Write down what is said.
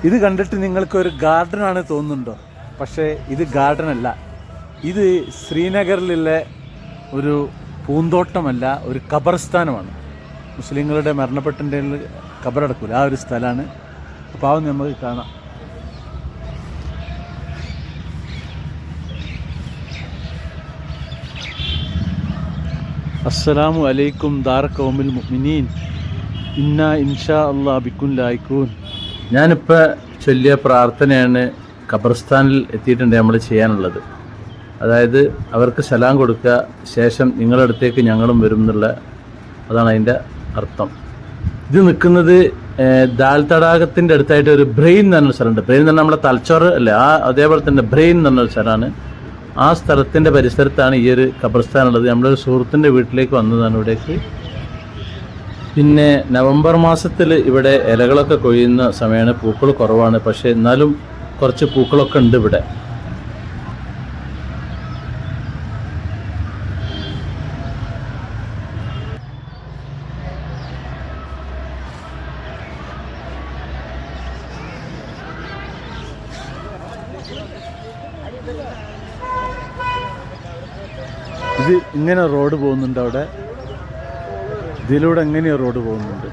ഇത് കണ്ടിട്ട് നിങ്ങൾക്കൊരു ഗാർഡൻ ആണ് തോന്നുന്നുണ്ടോ? പക്ഷേ ഇത് ഗാർഡൻ അല്ല, ഇത് ശ്രീനഗറിലുള്ള ഒരു പൂന്തോട്ടമല്ല, ഒരു ഖബർസ്ഥാനമാണ്. മുസ്ലിങ്ങളുടെ മരണപ്പെട്ടതിൻ്റെ ഖബറടക്കൂല, ആ ഒരു സ്ഥലമാണ്. അപ്പോൾ അത് നമുക്ക് കാണാം. അസ്സലാമു അലൈക്കും ദാർ ഖൗമിൽ മുഅ്മിനീൻ ഇന്നാ ഇൻഷാ അല്ലാഹ് ബിക്കും ലായിക്കൂൻ. ഞാനിപ്പോൾ ചൊല്ലിയ പ്രാർത്ഥനയാണ് ഖബർസ്ഥാനിൽ എത്തിയിട്ടുണ്ട് നമ്മൾ ചെയ്യാനുള്ളത്. അതായത് അവർക്ക് സലാം കൊടുക്കുക, ശേഷം നിങ്ങളുടെ അടുത്തേക്ക് ഞങ്ങളും വരും എന്നുള്ള, അതാണ് അതിൻ്റെ അർത്ഥം. ഇത് നിൽക്കുന്നത് ദാൽ തടാകത്തിൻ്റെ അടുത്തായിട്ട് ഒരു ബ്രെയിൻ എന്ന് പറഞ്ഞൊരു സ്ഥലമുണ്ട്. ബ്രെയിൻ എന്ന് പറഞ്ഞാൽ നമ്മുടെ തലച്ചോറ് അല്ലേ, അതേപോലെ തന്നെ ബ്രെയിൻ എന്ന് പറഞ്ഞൊരു സ്ഥലമാണ്. ആ സ്ഥലത്തിൻ്റെ പരിസരത്താണ് ഈ ഒരു ഖബർസ്ഥാനുള്ളത്. നമ്മളൊരു സുഹൃത്തിൻ്റെ വീട്ടിലേക്ക് വന്നതാണ് ഇവിടേക്ക്. പിന്നെ നവംബർ മാസത്തിൽ ഇവിടെ ഇലകളൊക്കെ കൊയ്യുന്ന സമയമാണ്, പൂക്കൾ കുറവാണ്. പക്ഷേ എന്നാലും കുറച്ച് പൂക്കളൊക്കെ ഉണ്ട് ഇവിടെ. ഇത് ഇങ്ങനെ റോഡ് പോകുന്നുണ്ട് അവിടെ, ഇതിലൂടെ എങ്ങനെയോ റോഡ് പോകുന്നുണ്ട്.